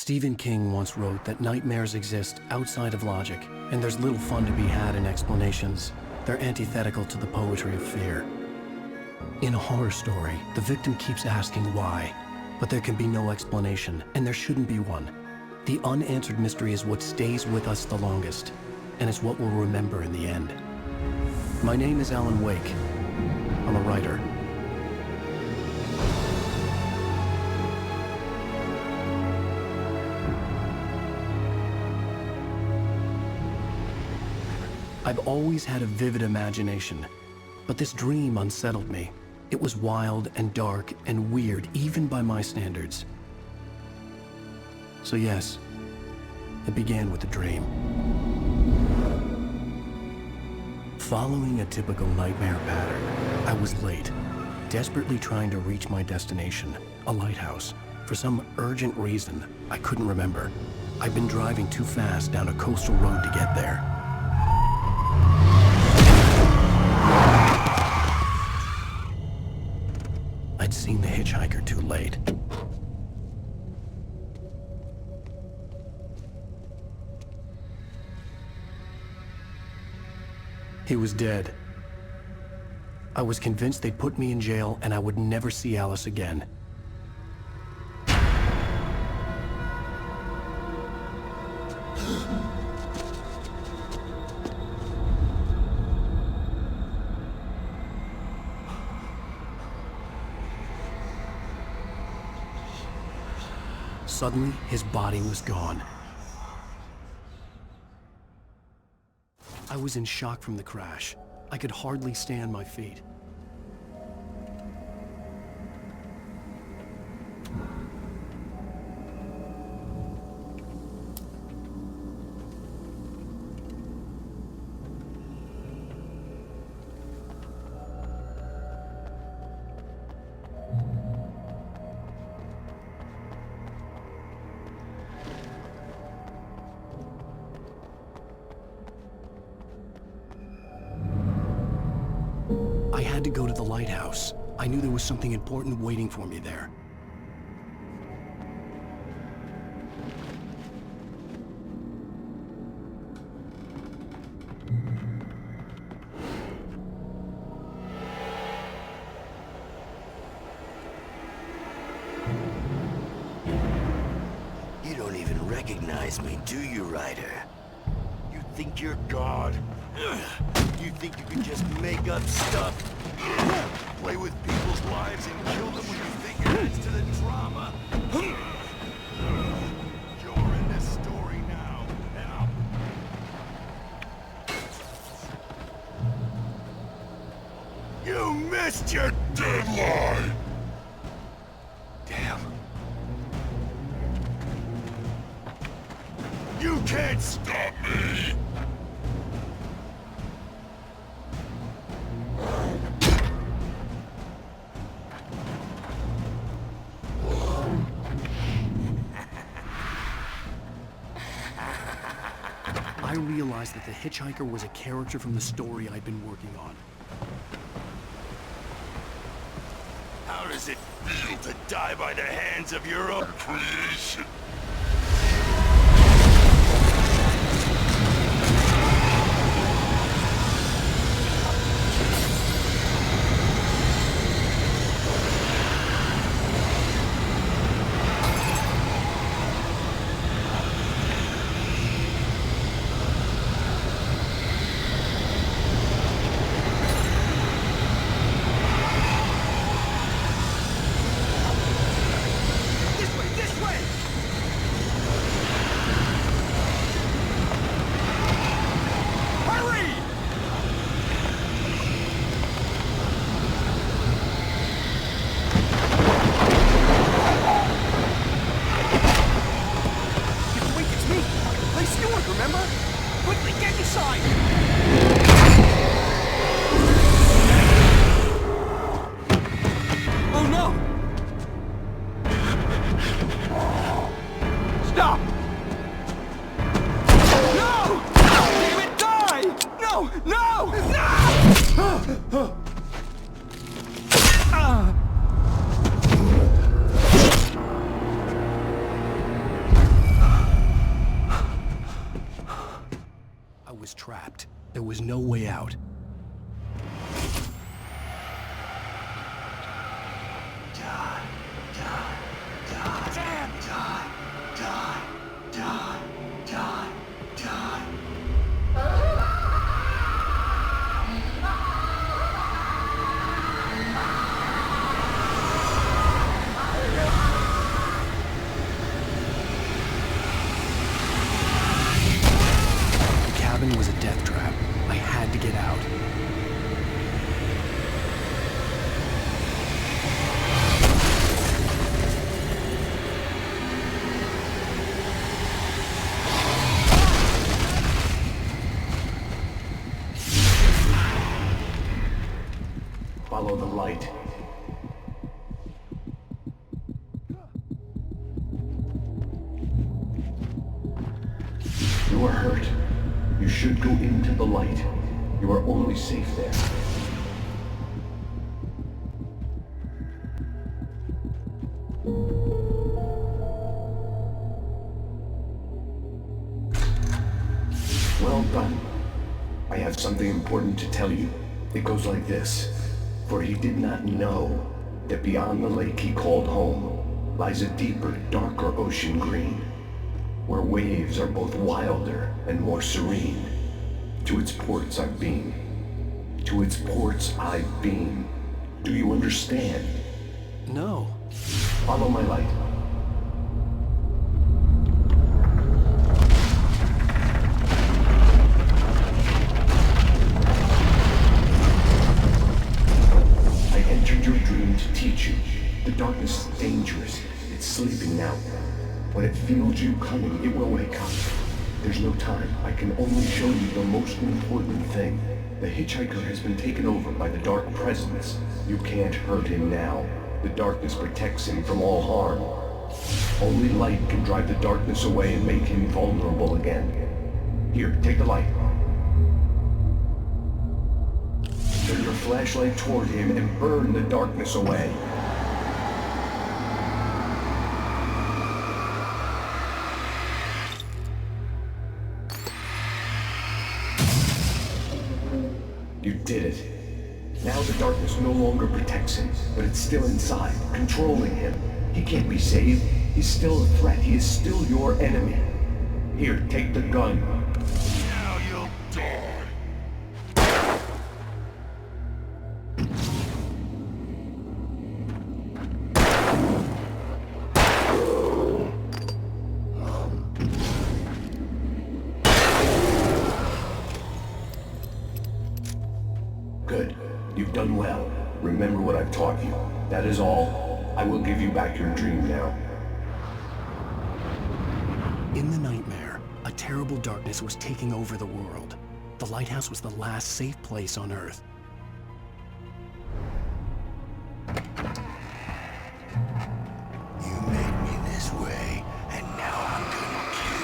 Stephen King once wrote that nightmares exist outside of logic, and there's little fun to be had in explanations. They're antithetical to the poetry of fear. In a horror story, the victim keeps asking why, but there can be no explanation, and there shouldn't be one. The unanswered mystery is what stays with us the longest, and it's what we'll remember in the end. My name is Alan Wake. I'm a writer. I've always had a vivid imagination, but this dream unsettled me. It was wild and dark and weird, even by my standards. So yes, it began with a dream. Following a typical nightmare pattern, I was late, desperately trying to reach my destination, a lighthouse. For some urgent reason, I couldn't remember. I'd been driving too fast down a coastal road to get there. I'd seen the hitchhiker too late. He was dead. I was convinced they'd put me in jail and I would never see Alice again. Suddenly, his body was gone. I was in shock from the crash. I could hardly stand my feet. I had to go to the lighthouse. I knew there was something important waiting for me there. You don't even recognize me, do you, Ryder? You think you're God? You think you can just make up stuff? Play with people's lives and kill them when you think it adds to the drama? You're in this story now, and you missed your deadline! Damn. You can't stop me! I realized that the hitchhiker was a character from the story I'd been working on. How does it feel to die by the hands of your own creation? There was no way out. Was a death trap. I had to get out. Follow the light. You are hurt. You should go into the light. You are only safe there. Well done. I have something important to tell you. It goes like this. For he did not know that beyond the lake he called home lies a deeper, darker ocean green, where waves are both wilder and more serene. To its ports I've been. To its ports I've been. Do you understand? No. Follow my light. I entered your dream to teach you. The darkness is dangerous. It's sleeping now. When it feels you coming, it will wake up. There's no time. I can only show you the most important thing. The hitchhiker has been taken over by the dark presence. You can't hurt him now. The darkness protects him from all harm. Only light can drive the darkness away and make him vulnerable again. Here, take the light. Turn your flashlight toward him and burn the darkness away. You did it. Now the darkness no longer protects him, but it's still inside, controlling him. He can't be saved. He's still a threat. He is still your enemy. Here, take the gun. Now you'll die. Good. You've done well. Remember what I've taught you. That is all. I will give you back your dream now. In the nightmare, a terrible darkness was taking over the world. The lighthouse was the last safe place on Earth. You made me this way, and now I'm gonna kill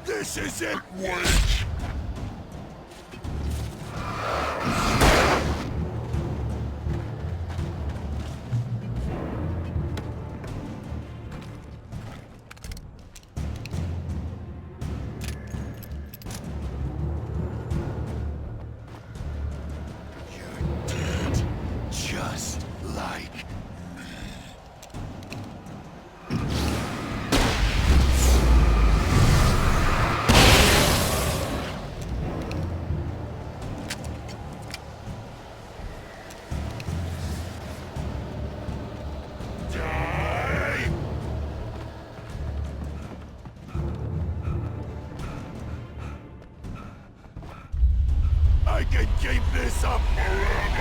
you. This isn't work! I can keep this up forever!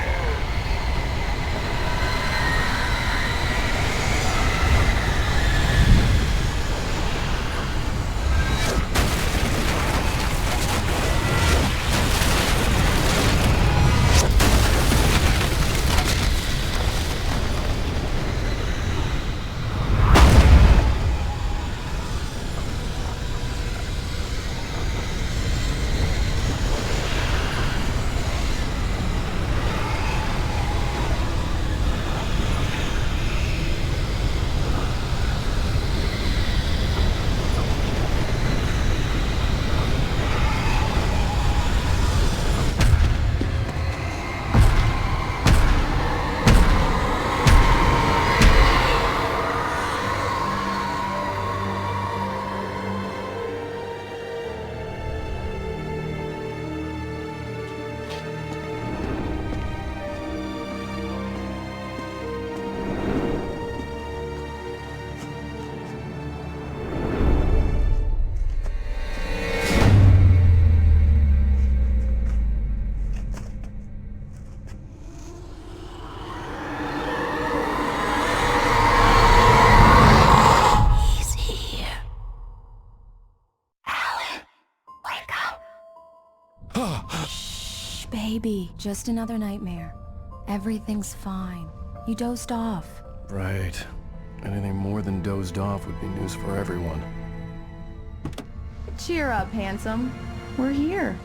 Shh, baby. Just another nightmare. Everything's fine. You dozed off. Right. Anything more than dozed off would be news for everyone. Cheer up, handsome. We're here.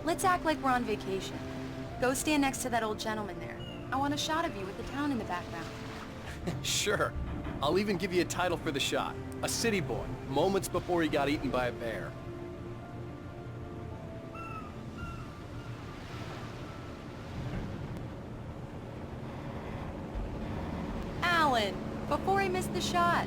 Let's act like we're on vacation. Go stand next to that old gentleman there. I want a shot of you with the town in the background. Sure. I'll even give you a title for the shot. A city boy, moments before he got eaten by a bear. Alan, before he missed the shot.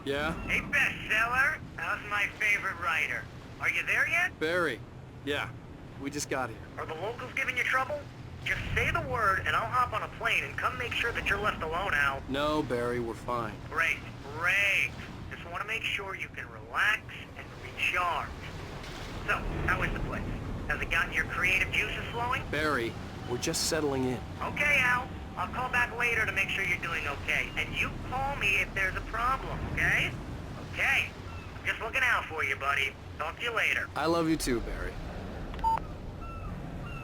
Yeah? Hey, bestseller. How's my favorite writer? Are you there yet? Barry. Yeah. We just got here. Are the locals giving you trouble? Just say the word and I'll hop on a plane and come make sure that you're left alone, Al. No, Barry, we're fine. Great, great. Just want to make sure you can relax and recharge. So, how is the place? Has it gotten your creative juices flowing? Barry, we're just settling in. Okay, Al. I'll call back later to make sure you're doing okay. And you call me if there's a problem, okay? Okay. I'm just looking out for you, buddy. Talk to you later. I love you too, Barry.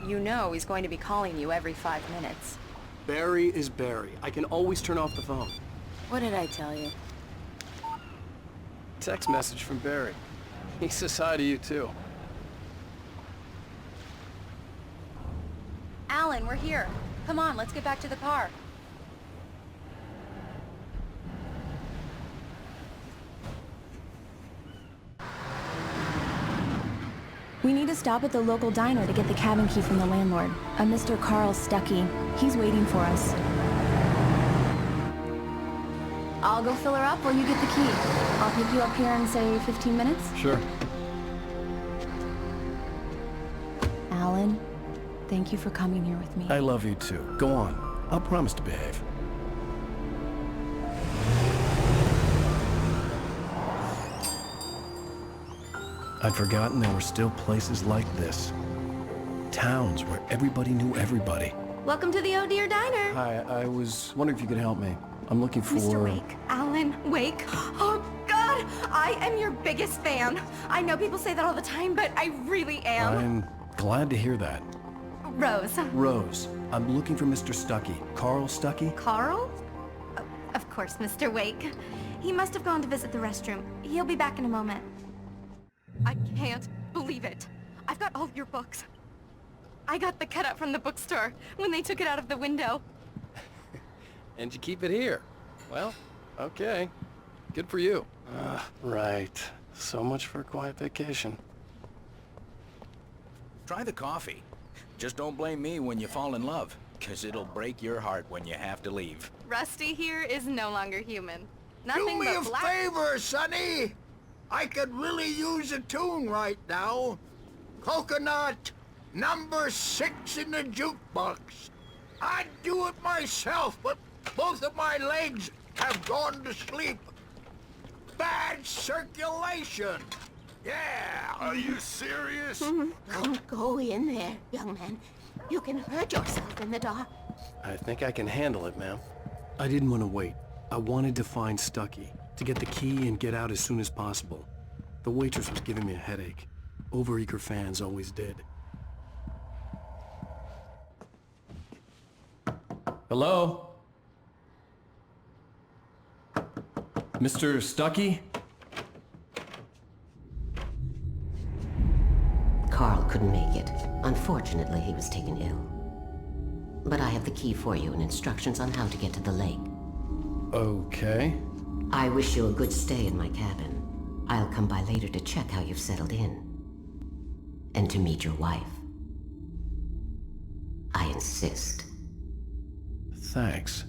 You know he's going to be calling you every 5 minutes. Barry is Barry. I can always turn off the phone. What did I tell you? Text message from Barry. He says hi to you too. Alan, we're here. Come on, let's get back to the car. We need to stop at the local diner to get the cabin key from the landlord, a Mr. Carl Stuckey. He's waiting for us. I'll go fill her up while you get the key. I'll pick you up here in, say, 15 minutes? Sure. Alan, thank you for coming here with me. I love you too. Go on. I'll promise to behave. I'd forgotten there were still places like this. Towns where everybody knew everybody. Welcome to the Oh Dear Diner. Hi, I was wondering if you could help me. I'm looking for... Mr. Wake. Alan Wake. Oh, God! I am your biggest fan. I know people say that all the time, but I really am. I'm glad to hear that. Rose. Rose, I'm looking for Mr. Stuckey. Carl Stuckey? Carl? Of course, Mr. Wake. He must have gone to visit the restroom. He'll be back in a moment. I can't believe it. I've got all your books. I got the cutout from the bookstore when they took it out of the window. And you keep it here. Well, okay. Good for you. Right. So much for a quiet vacation. Try the coffee. Just don't blame me when you fall in love, 'cause it'll break your heart when you have to leave. Rusty here is no longer human. Do Nothing me but a black... favor, Sonny. I could really use a tune right now. Coconut, number 6 in the jukebox. I'd do it myself, but both of my legs have gone to sleep. Bad circulation. Yeah. Are you serious? Don't go in there, young man. You can hurt yourself in the dark. I think I can handle it, ma'am. I didn't want to wait. I wanted to find Stuckey, to get the key and get out as soon as possible. The waitress was giving me a headache. Overeager fans always did. Hello? Mr. Stuckey? couldn't make it. Unfortunately, he was taken ill. But I have the key for you and instructions on how to get to the lake. Okay. I wish you a good stay in my cabin. I'll come by later to check how you've settled in. And to meet your wife. I insist. Thanks.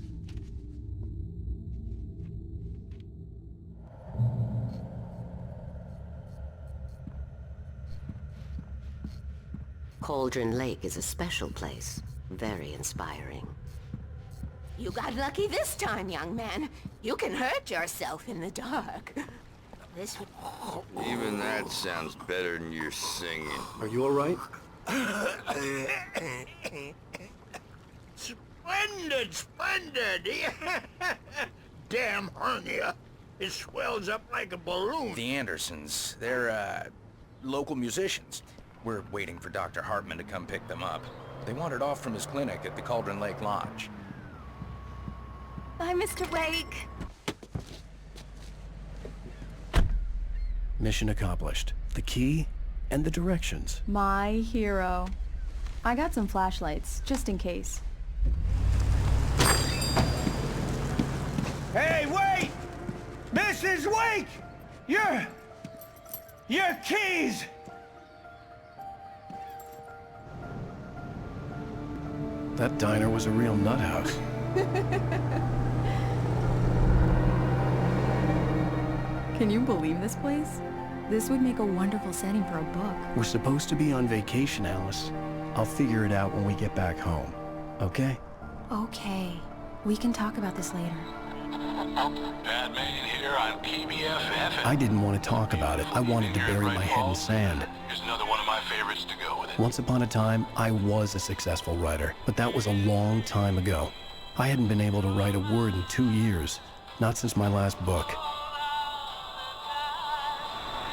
Cauldron Lake is a special place. Very inspiring. You got lucky this time, young man. You can hurt yourself in the dark. This would... Even that sounds better than your singing. Are you all right? Splendid, splendid! Damn hernia. It swells up like a balloon. The Andersons, they're, local musicians. We're waiting for Dr. Hartman to come pick them up. They wandered off from his clinic at the Cauldron Lake Lodge. Bye, Mr. Wake. Mission accomplished. The key and the directions. My hero. I got some flashlights, just in case. Hey, wait! Mrs. Wake! Your keys! That diner was a real nut house. Can you believe this place? This would make a wonderful setting for a book. We're supposed to be on vacation, Alice. I'll figure it out when we get back home. Okay? Okay. We can talk about this later. Bad man here on PBFF. I didn't want to talk about it. I wanted to bury my head in sand. Here's another one of my favorites to go with it. Once upon a time, I was a successful writer, but that was a long time ago. I hadn't been able to write a word in 2 years. Not since my last book.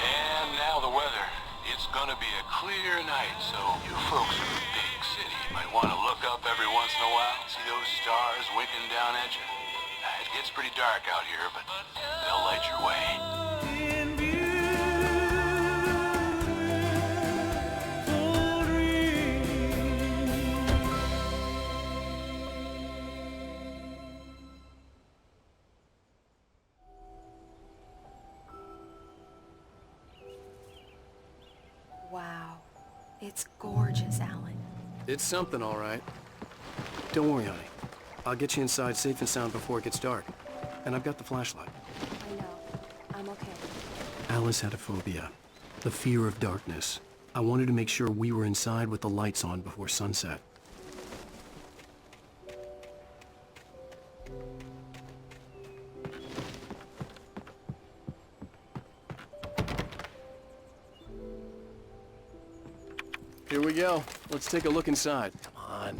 And now the weather. It's gonna be a clear night, so you folks in the big city might want to look up every once in a while, see those stars winking down at you. It gets pretty dark out here, but they'll light your way. Wow. It's gorgeous, Alan. It's something, all right. Don't worry, honey. I'll get you inside safe and sound before it gets dark. And I've got the flashlight. I know. I'm okay. Alice had a phobia. The fear of darkness. I wanted to make sure we were inside with the lights on before sunset. Here we go. Let's take a look inside. Come on.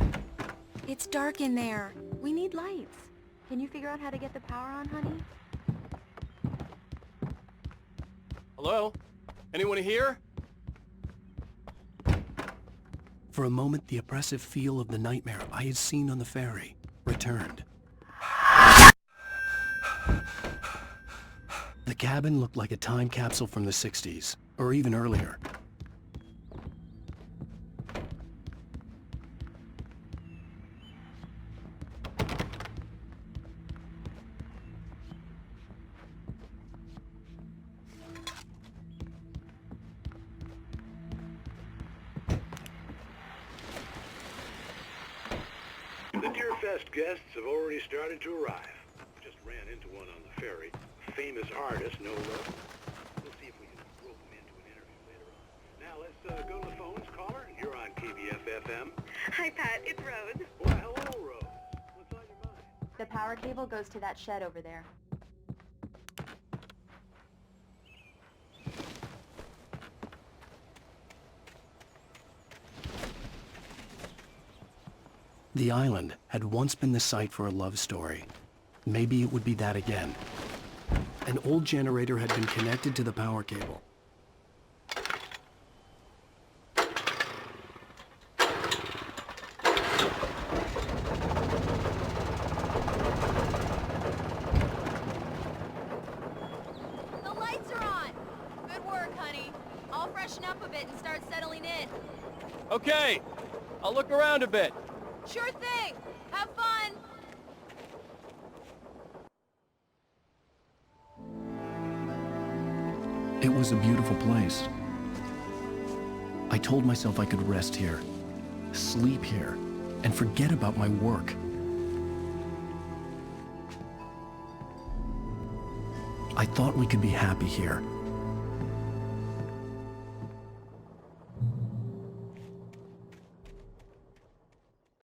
It's dark in there. We need lights. Can you figure out how to get the power on, honey? Hello? Anyone here? For a moment, the oppressive feel of the nightmare I had seen on the ferry returned. The cabin looked like a time capsule from the 60s, or even earlier. The Deerfest guests have already started to arrive. Just ran into one on the ferry. A famous artist, no less. We'll see if we can rope him into an interview later on. Now let's go to the phones. Caller, you're on KBF-FM. Hi, Pat. It's Rose. Why, hello, Rose. What's on your mind? The power cable goes to that shed over there. The island had once been the site for a love story. Maybe it would be that again. An old generator had been connected to the power cable. The lights are on. Good work, honey. I'll freshen up a bit and start settling in. Okay, I'll look around a bit. Sure thing. Have fun. It was a beautiful place. I told myself I could rest here, sleep here, and forget about my work. I thought we could be happy here,